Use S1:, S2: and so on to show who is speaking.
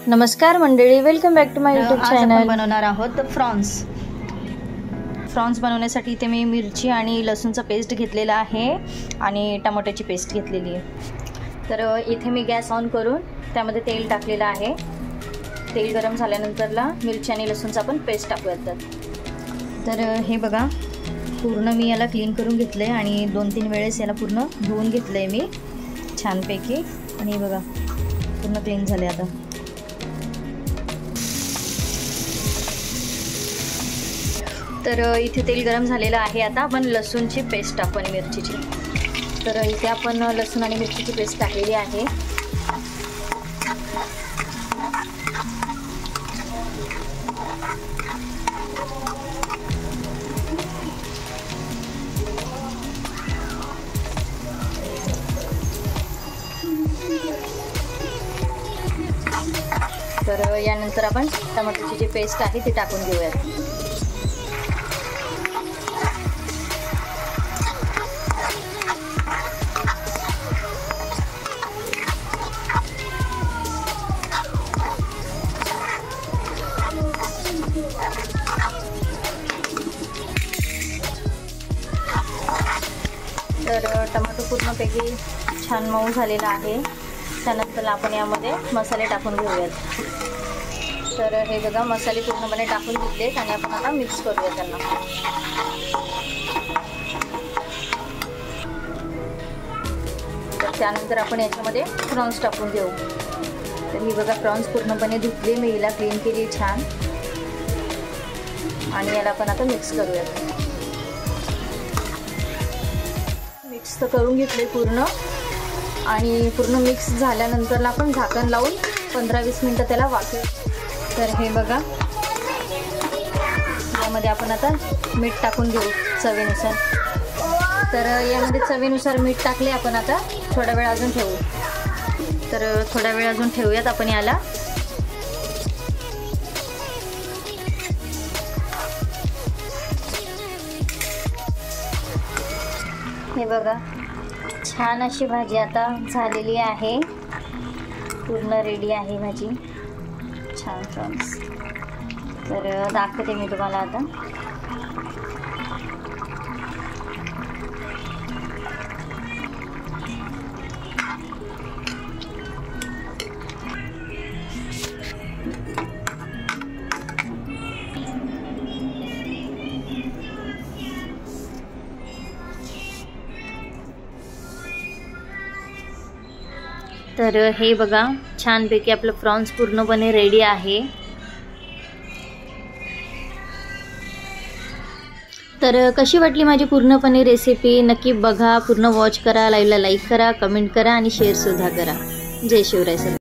S1: नमस्कार मंडळी, welcome back to my YouTube channel.
S2: आपण बनवणार आहोत फ्रॉन्स बनवण्यासाठी इथे मी मिरची आणि लसूणचा पेस्ट घेतलेला आहे आणि टमाट्याची पेस्ट घेतलेली आहे। तर इथे मी गॅस ऑन करून त्यामध्ये तेल टाकलेलं आहे। तेल गरम झाल्यानंतरला मिरची आणि लसूणचा पण पेस्ट टाकूयात। तर हे बघा, पूर्ण मी याला क्लीन करून घेतलं आहे आणि 2-3 वेळेस याला पूर्ण धुवून घेतलं आहे मी छानपैकी। आणि बघा पूर्ण क्लीन झाले आता। तर इथे तेल गरम झालेलं आहे। आता आपण लसूणची पेस्ट टाकू आणि मिरचीची। तर इथे आपण लसूण आणि मिरचीची पेस्ट टाकलेली आहे। तर यानंतर आपण टमाट्याची जी पेस्ट आहे ती टाकून घेऊयात। तर टमाटो पूर्णपैकी छान मऊ झालेला आहे। त्यानंतर आपण यामध्ये मसाले टाकून घेऊयात। तर हे बघा, मसाले पूर्णपणे टाकून घेतलेत आणि आपण आता मिक्स करूया त्यांना। तर त्यानंतर आपण याच्यामध्ये प्रॉन्स टाकून घेऊ। तर ही बघा, प्रॉन्स पूर्णपणे धुतले मी, हिला क्लीन केली छान आणि याला आपण आता मिक्स करूयात। मिक्स तर करून घेतले पूर्ण आणि पूर्ण मिक्स झाल्यानंतर आपण झाकण लावून 15-20 मिनिटं त्याला वाफवू। तर हे बघा, यामध्ये आपण आता मीठ टाकून घेऊ चवीनुसार। तर यामध्ये चवीनुसार मीठ टाकले आपण आता थोडा वेळ अजून ठेवू। तर थोडा वेळ अजून ठेवूयात आपण याला। हे बघा, छान अशी भाजी आता झालेली आहे, पूर्ण रेडी आहे भाजी छान फ्रॉन्स। तर दाखवते मी तुम्हाला आता। तर हे बघा, छानपैकी आपलं फ्रॉन्स पूर्णपणे रेडी आहे। तर कशी वाटली माझी पूर्णपणे रेसिपी, नक्की बघा, पूर्ण वॉच करा, लाईव्हला लाईक करा, कमेंट करा आणि शेअर सुद्धा करा। जय शिवराय सर।